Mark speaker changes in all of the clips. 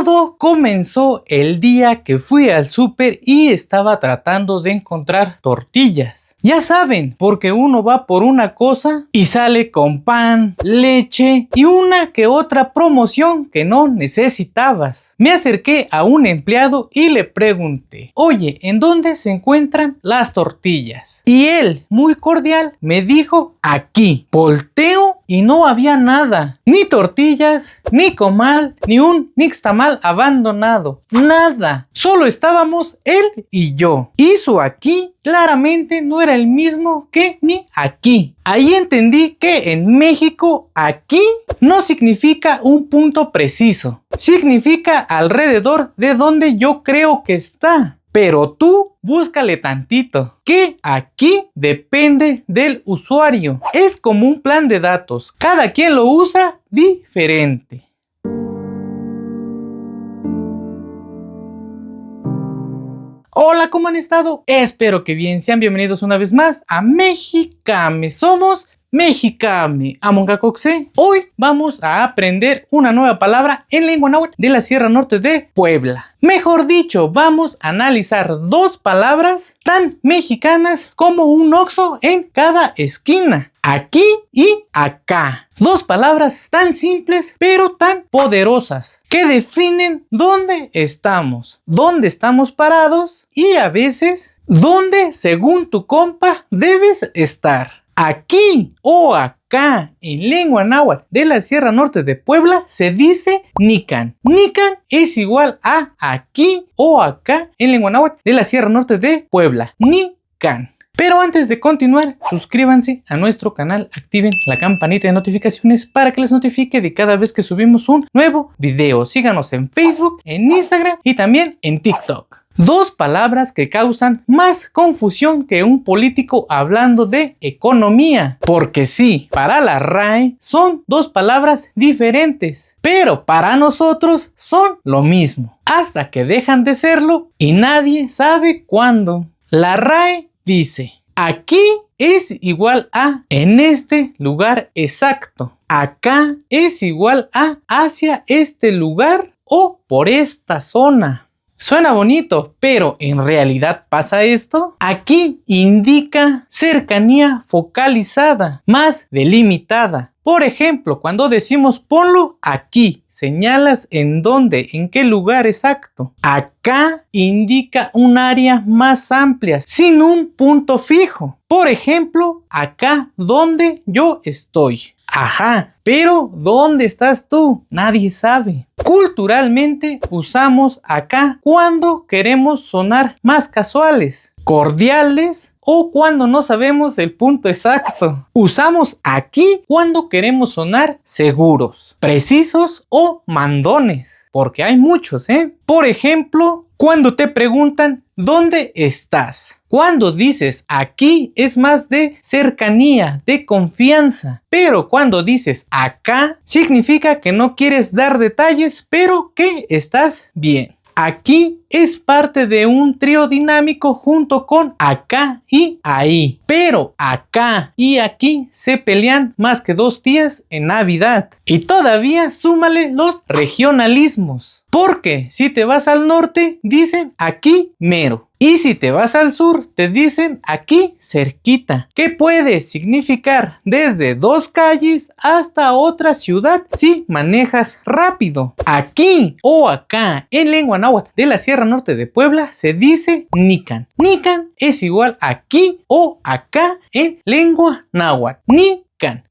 Speaker 1: Todo comenzó el día que fui al súper y estaba tratando de encontrar tortillas. Ya saben, porque uno va por una cosa y sale con pan, leche y una que otra promoción que no necesitabas. Me acerqué a un empleado y le pregunté: oye, ¿en dónde se encuentran las tortillas? Y él, muy cordial, me dijo: aquí. Volteo y no había nada. Ni tortillas, ni comal, ni un nixtamal abandonado. Nada. Solo estábamos él y yo. Y su aquí claramente no era el mismo que mi aquí. Ahí entendí que en México aquí no significa un punto preciso. Significa alrededor de donde yo creo que está. Pero tú búscale tantito, que aquí depende del usuario. Es como un plan de datos. Cada quien lo usa diferente. Hola, ¿cómo han estado? Espero que bien. Sean bienvenidos una vez más a Mexicame. Somos Mexicame Amongacoxe. Hoy vamos a aprender una nueva palabra en lengua náhuatl de la Sierra Norte de Puebla. Mejor dicho, vamos a analizar dos palabras tan mexicanas como un oxxo en cada esquina. Aquí y acá. Dos palabras tan simples pero tan poderosas que definen dónde estamos parados y a veces dónde, según tu compa, debes estar. Aquí o acá en lengua náhuatl de la Sierra Norte de Puebla se dice nican. Nican es igual a aquí o acá en lengua náhuatl de la Sierra Norte de Puebla. Nican. Pero antes de continuar, suscríbanse a nuestro canal, activen la campanita de notificaciones para que les notifique de cada vez que subimos un nuevo video. Síganos en Facebook, en Instagram y también en TikTok. Dos palabras que causan más confusión que un político hablando de economía. Porque sí, para la RAE son dos palabras diferentes, pero para nosotros son lo mismo. Hasta que dejan de serlo y nadie sabe cuándo. La RAE dice: aquí es igual a en este lugar exacto. Acá es igual a hacia este lugar o por esta zona. Suena bonito, pero ¿en realidad pasa esto? Aquí indica cercanía focalizada, más delimitada. Por ejemplo, cuando decimos ponlo aquí, señalas en dónde, en qué lugar exacto. Acá indica un área más amplia, sin un punto fijo. Por ejemplo, acá donde yo estoy. Ajá, pero ¿dónde estás tú? Nadie sabe. Culturalmente usamos acá cuando queremos sonar más casuales, cordiales o cuando no sabemos el punto exacto. Usamos aquí cuando queremos sonar seguros, precisos o mandones, porque hay muchos, Por ejemplo, cuando te preguntan ¿dónde estás? Cuando dices aquí es más de cercanía, de confianza. Pero cuando dices acá, significa que no quieres dar detalles, pero que estás bien. Aquí es parte de un trío dinámico junto con acá y ahí. Pero acá y aquí se pelean más que 2 días en Navidad. Y todavía súmale los regionalismos. Porque si te vas al norte, dicen aquí mero. Y si te vas al sur, te dicen aquí cerquita, que puede significar desde 2 calles hasta otra ciudad si manejas rápido. Aquí o acá en lengua náhuatl de la Sierra Norte de Puebla se dice nican. Nican es igual a aquí o acá en lengua náhuatl.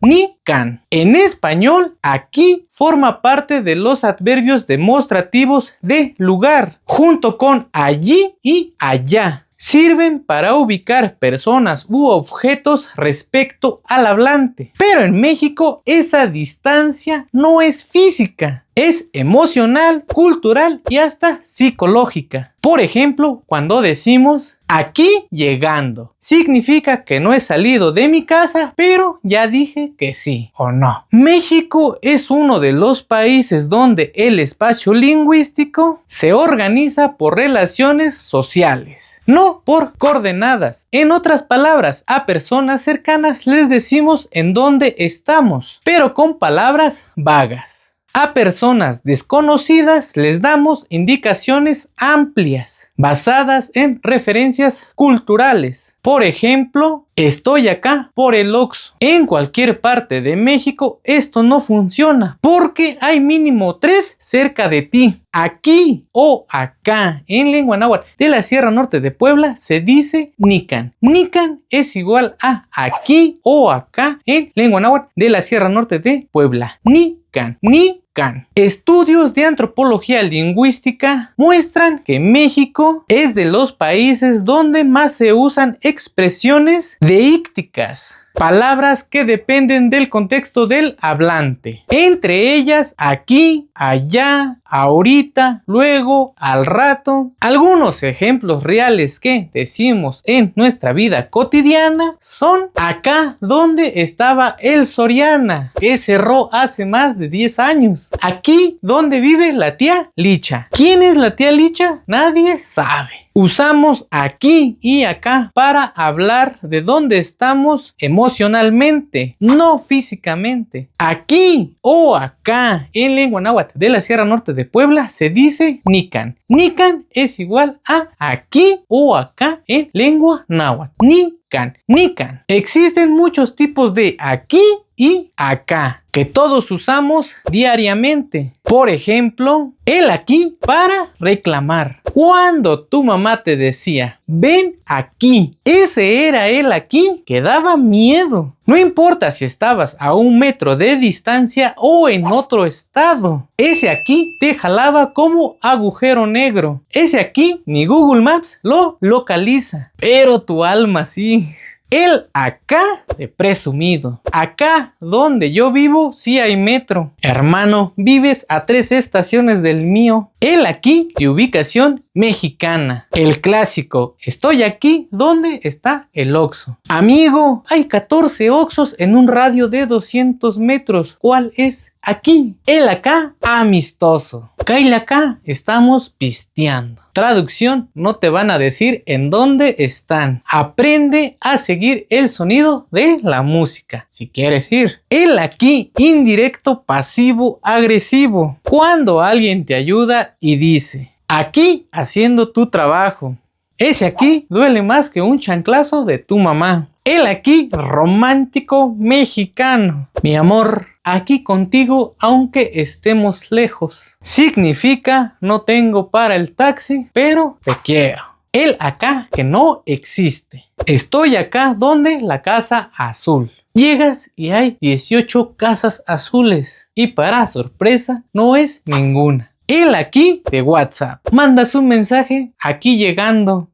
Speaker 1: Nican. En español, aquí forma parte de los adverbios demostrativos de lugar, junto con allí y allá. Sirven para ubicar personas u objetos respecto al hablante. Pero en México esa distancia no es física. Es emocional, cultural y hasta psicológica. Por ejemplo, cuando decimos aquí llegando, significa que no he salido de mi casa, pero ya dije que sí o no. México es uno de los países donde el espacio lingüístico se organiza por relaciones sociales, no por coordenadas. En otras palabras, a personas cercanas les decimos en dónde estamos, pero con palabras vagas. A personas desconocidas les damos indicaciones amplias, basadas en referencias culturales. Por ejemplo, estoy acá por el Oxxo. En cualquier parte de México esto no funciona porque hay mínimo 3 cerca de ti. Aquí o acá en lengua náhuatl de la Sierra Norte de Puebla se dice nican. Nican es igual a aquí o acá en lengua náhuatl de la Sierra Norte de Puebla. Nican, nican. Estudios de antropología lingüística muestran que México es de los países donde más se usan expresiones deícticas, palabras que dependen del contexto del hablante. Entre ellas, aquí, allá, ahorita, luego, al rato. Algunos ejemplos reales que decimos en nuestra vida cotidiana son acá donde estaba el Soriana, que cerró hace más de 10 años. Aquí donde vive la tía Licha. ¿Quién es la tía Licha? Nadie sabe. Usamos aquí y acá para hablar de dónde estamos emocionalmente, no físicamente. Aquí o acá en lengua náhuatl de la Sierra Norte de Puebla se dice nican. Nican es igual a aquí o acá en lengua náhuatl. Nican, nican. Existen muchos tipos de aquí y acá que todos usamos diariamente. Por ejemplo, el aquí para reclamar. Cuando tu mamá te decía, ven aquí, ese era el aquí que daba miedo. No importa si estabas a 1 metro de distancia o en otro estado. Ese aquí te jalaba como agujero negro. Ese aquí ni Google Maps lo localiza. Pero tu alma sí. El acá de presumido. Acá donde yo vivo sí hay metro. Hermano, vives a 3 estaciones del mío. El aquí de ubicación mexicana. El clásico. Estoy aquí donde está el Oxxo. Amigo, hay 14 Oxxos en un radio de 200 metros. ¿Cuál es aquí? El acá amistoso. Kyle acá estamos pisteando. Traducción, no te van a decir en dónde están. Aprende a seguir el sonido de la música, si quieres ir. El aquí indirecto pasivo agresivo. Cuando alguien te ayuda y dice, aquí haciendo tu trabajo. Ese aquí duele más que un chanclazo de tu mamá. El aquí romántico mexicano. Mi amor, aquí contigo aunque estemos lejos. Significa no tengo para el taxi, pero te quiero. El acá que no existe. Estoy acá donde la casa azul. Llegas y hay 18 casas azules. Y para sorpresa no es ninguna. El aquí de WhatsApp. Mandas un mensaje aquí llegando.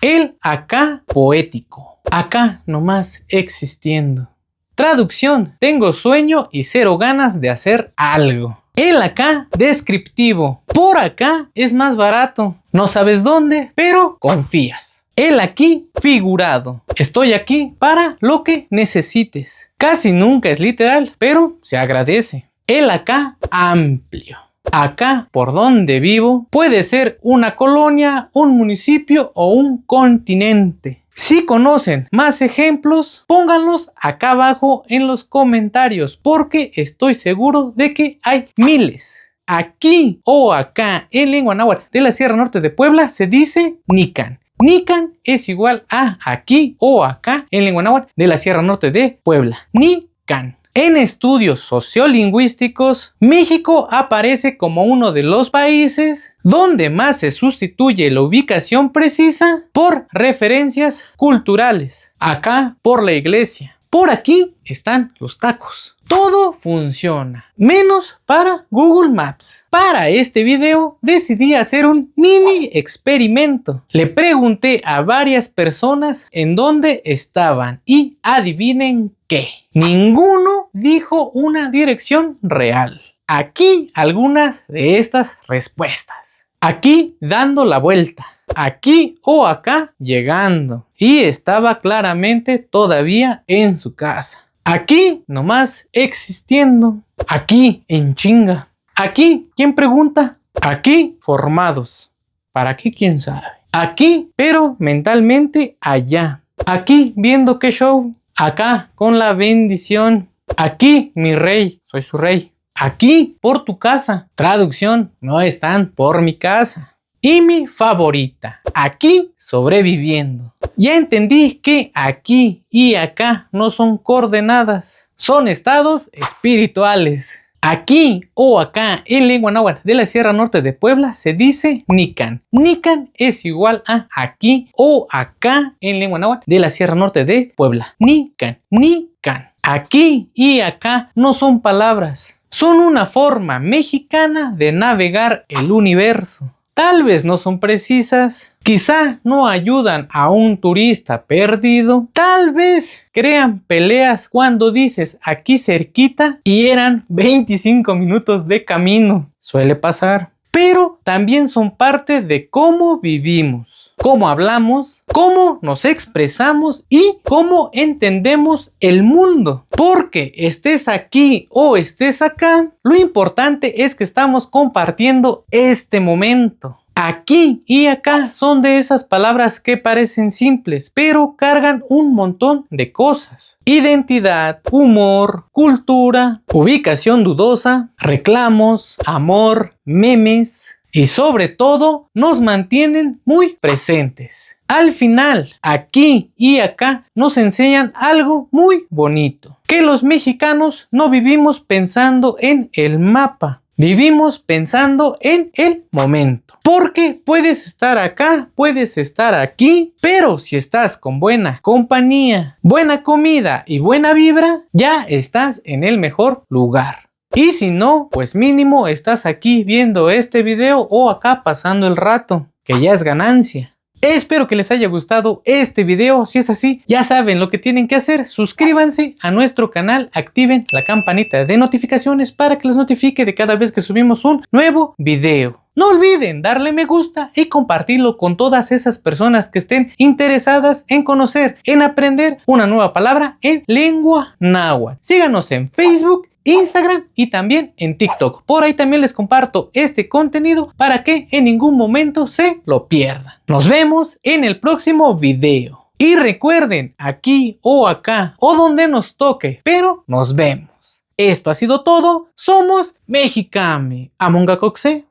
Speaker 1: El acá poético. Acá nomás existiendo. Traducción, tengo sueño y 0 ganas de hacer algo. El acá descriptivo. Por acá es más barato. No sabes dónde, pero confías. El aquí figurado. Estoy aquí para lo que necesites. Casi nunca es literal, pero se agradece. El acá amplio. Acá, por donde vivo, puede ser una colonia, un municipio o un continente. Si conocen más ejemplos, pónganlos acá abajo en los comentarios, porque estoy seguro de que hay miles. Aquí o acá en lengua náhuatl de la Sierra Norte de Puebla se dice nican. Nican es igual a aquí o acá en lengua náhuatl de la Sierra Norte de Puebla. Nican. En estudios sociolingüísticos, México aparece como uno de los países donde más se sustituye la ubicación precisa por referencias culturales. Acá por la iglesia. Por aquí están los tacos. Todo funciona, menos para Google Maps. Para este video decidí hacer un mini experimento. Le pregunté a varias personas en dónde estaban y adivinen qué. Ninguno dijo una dirección real. Aquí algunas de estas respuestas. Aquí dando la vuelta. Aquí o acá llegando. Y estaba claramente todavía en su casa. Aquí nomás existiendo. Aquí en chinga. Aquí, ¿quién pregunta? Aquí formados. ¿Para qué? ¿Quién sabe? Aquí, pero mentalmente allá. Aquí viendo qué show. Acá con la bendición. Aquí, mi rey, soy su rey. Aquí, por tu casa. Traducción, no están por mi casa. Y mi favorita, aquí sobreviviendo. Ya entendí que aquí y acá no son coordenadas, son estados espirituales. Aquí o acá en lengua náhuatl de la Sierra Norte de Puebla se dice nican. Nican es igual a aquí o acá en lengua náhuatl de la Sierra Norte de Puebla. Nican, nican. Aquí y acá no son palabras, son una forma mexicana de navegar el universo. Tal vez no son precisas, quizá no ayudan a un turista perdido, tal vez crean peleas cuando dices aquí cerquita y eran 25 minutos de camino. Suele pasar, pero también son parte de cómo vivimos, cómo hablamos, cómo nos expresamos y cómo entendemos el mundo. Porque estés aquí o estés acá, lo importante es que estamos compartiendo este momento. Aquí y acá son de esas palabras que parecen simples, pero cargan un montón de cosas. Identidad, humor, cultura, ubicación dudosa, reclamos, amor, memes y sobre todo nos mantienen muy presentes. Al final, aquí y acá nos enseñan algo muy bonito, que los mexicanos no vivimos pensando en el mapa, vivimos pensando en el momento. Porque puedes estar acá, puedes estar aquí, pero si estás con buena compañía, buena comida y buena vibra, ya estás en el mejor lugar. Y si no, pues mínimo estás aquí viendo este video o acá pasando el rato, que ya es ganancia. Espero que les haya gustado este video. Si es así, ya saben lo que tienen que hacer. Suscríbanse a nuestro canal, activen la campanita de notificaciones para que les notifique de cada vez que subimos un nuevo video. No olviden darle me gusta y compartirlo con todas esas personas que estén interesadas en conocer, en aprender una nueva palabra en lengua náhuatl. Síganos en Facebook, Instagram y también en TikTok. Por ahí también les comparto este contenido para que en ningún momento se lo pierdan. Nos vemos en el próximo video. Y recuerden, aquí o acá o donde nos toque, pero nos vemos. Esto ha sido todo. Somos Mexicame. Amonga Coxe.